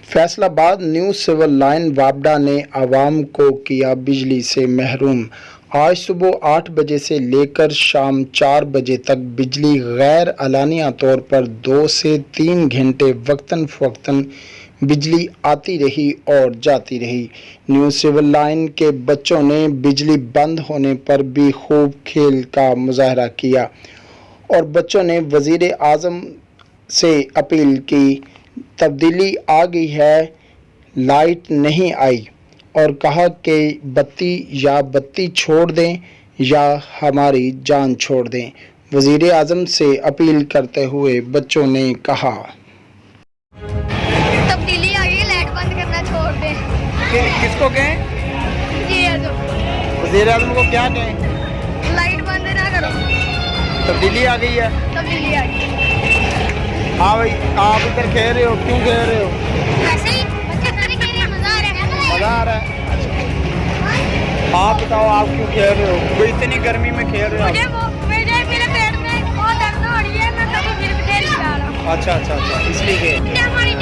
फैसला बाद new civil line वापडा ने आवाम को किया बिजली से महरूम। आज सुबह 8 बजे से लेकर शाम 4 बजे तक बिजली गैर अलानिया तौर पर 2 से 3 घंटे वक्तन फ़वक्तन बिजली आती रही और जाती रही। न्यू सिविल लाइन के बच्चों ने बिजली बंद होने पर भी खूब खेल का मुजाहरा किया और बच्चों ने वज़ीर आज़म से अपील की, तब्दीली आ गई है, लाइट नहीं आई, और कहा कि बत्ती छोड़ दें या हमारी जान छोड़ दें। वज़ीर आज़म से अपील करते हुए बच्चों ने कहा, तब्दीली आ गई, लाइट बंद करना छोड़ दें। किसको कहें? वज़ीर आज़म को क्या कहें? लाइट बंद ना करो। तब्दीली आ गई है। तब्दीली आ गई। हाँ भाई, आप इधर खेल रहे हो, क्यों खेल रहे हो? ऐसे ही बच्चे सारे खेल रहे हैं, मजा आ रहा है। मज़ा आ रहा है। आप बताओ, आप क्यों खेल रहे हो? कोई इतनी गर्मी में खेल रहे हो आप? मुझे मेरे पेट में बहुत दर्द हो रही है, मैं कभी फिर खेल रहा हूँ। अच्छा, इसलिए हमारी